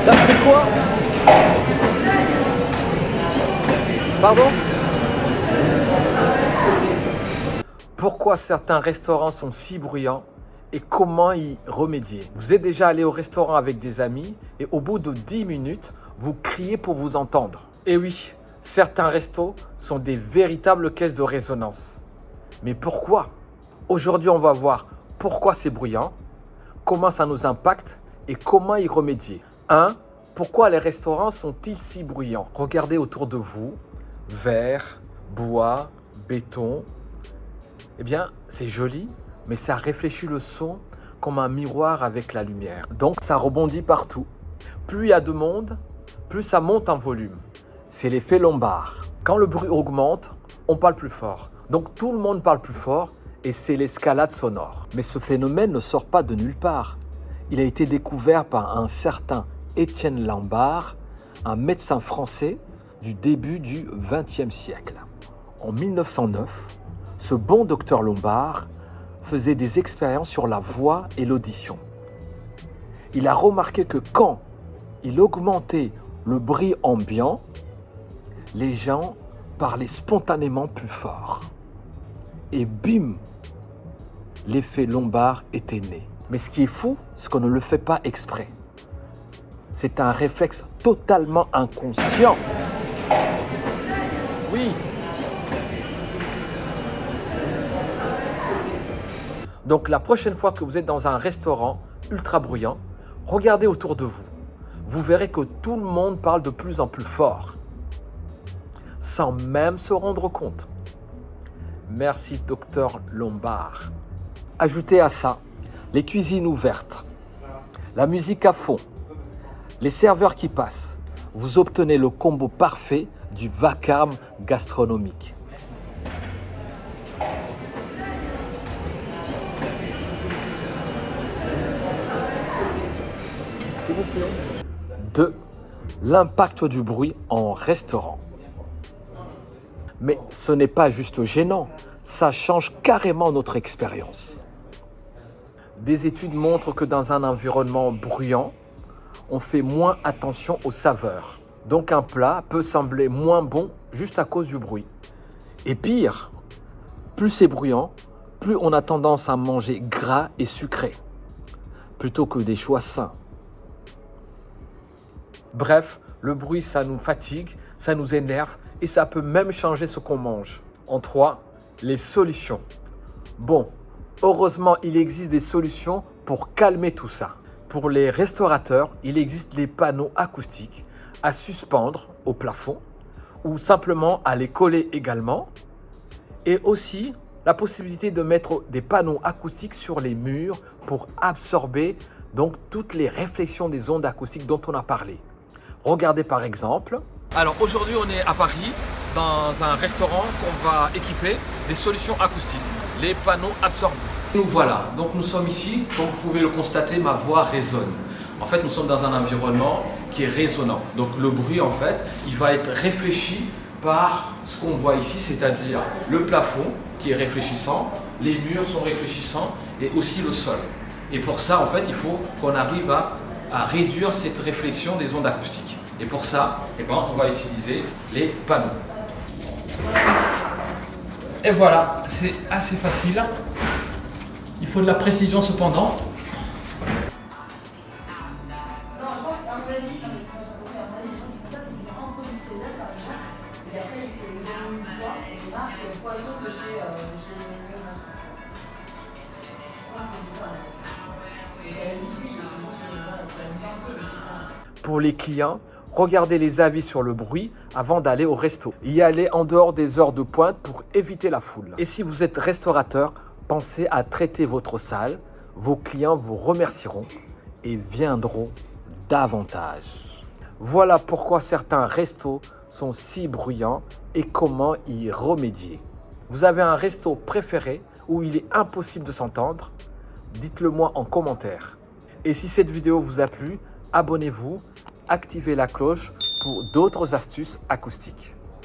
T'as fait quoi? Pardon? Pourquoi certains restaurants sont si bruyants et comment y remédier? Vous êtes déjà allé au restaurant avec des amis et au bout de 10 minutes, vous criez pour vous entendre. Et oui, certains restos sont des véritables caisses de résonance. Mais pourquoi? Aujourd'hui, on va voir pourquoi c'est bruyant, comment ça nous impacte et comment y remédier. 1. Pourquoi les restaurants sont-ils si bruyants? Regardez autour de vous, verre, bois, béton. Eh bien, c'est joli, mais ça réfléchit le son comme un miroir avec la lumière. Donc, ça rebondit partout. Plus il y a de monde, plus ça monte en volume. C'est l'effet Lombard. Quand le bruit augmente, on parle plus fort. Donc, tout le monde parle plus fort et c'est l'escalade sonore. Mais ce phénomène ne sort pas de nulle part. Il a été découvert par un certain Étienne Lombard, un médecin français du début du XXe siècle. En 1909, ce bon docteur Lombard faisait des expériences sur la voix et l'audition. Il a remarqué que quand il augmentait le bruit ambiant, les gens parlaient spontanément plus fort. Et bim, l'effet Lombard était né. Mais ce qui est fou, c'est qu'on ne le fait pas exprès. C'est un réflexe totalement inconscient. Oui. Donc la prochaine fois que vous êtes dans un restaurant ultra bruyant, regardez autour de vous. Vous verrez que tout le monde parle de plus en plus fort, sans même se rendre compte. Merci docteur Lombard. Ajoutez à ça les cuisines ouvertes, la musique à fond, les serveurs qui passent. Vous obtenez le combo parfait du vacarme gastronomique. S'il vous plaît. 2. L'impact du bruit en restaurant. Mais ce n'est pas juste gênant, ça change carrément notre expérience. Des études montrent que dans un environnement bruyant, on fait moins attention aux saveurs. Donc un plat peut sembler moins bon juste à cause du bruit. Et pire, plus c'est bruyant, plus on a tendance à manger gras et sucré, plutôt que des choix sains. Bref, le bruit, ça nous fatigue, ça nous énerve et ça peut même changer ce qu'on mange. En 3, les solutions. Bon, heureusement, il existe des solutions pour calmer tout ça. Pour les restaurateurs, il existe les panneaux acoustiques à suspendre au plafond ou simplement à les coller également. Et aussi la possibilité de mettre des panneaux acoustiques sur les murs pour absorber donc toutes les réflexions des ondes acoustiques dont on a parlé. Regardez par exemple. Alors aujourd'hui on est à Paris dans un restaurant qu'on va équiper des solutions acoustiques, les panneaux absorbants. Nous voilà, donc nous sommes ici, comme vous pouvez le constater, ma voix résonne. En fait nous sommes dans un environnement qui est résonnant. Donc le bruit en fait, il va être réfléchi par ce qu'on voit ici, c'est-à-dire le plafond qui est réfléchissant, les murs sont réfléchissants et aussi le sol. Et pour ça en fait il faut qu'on arrive à réduire cette réflexion des ondes acoustiques. Et pour ça, on va utiliser les panneaux. Et voilà, c'est assez facile. Il faut de la précision cependant. Pour les clients, regardez les avis sur le bruit avant d'aller au resto. Y aller en dehors des heures de pointe pour éviter la foule. Et si vous êtes restaurateur, pensez à traiter votre salle. Vos clients vous remercieront et viendront davantage. Voilà pourquoi certains restos sont si bruyants et comment y remédier. Vous avez un resto préféré où il est impossible de s'entendre? Dites-le moi en commentaire. Et si cette vidéo vous a plu, abonnez-vous, activez la cloche pour d'autres astuces acoustiques.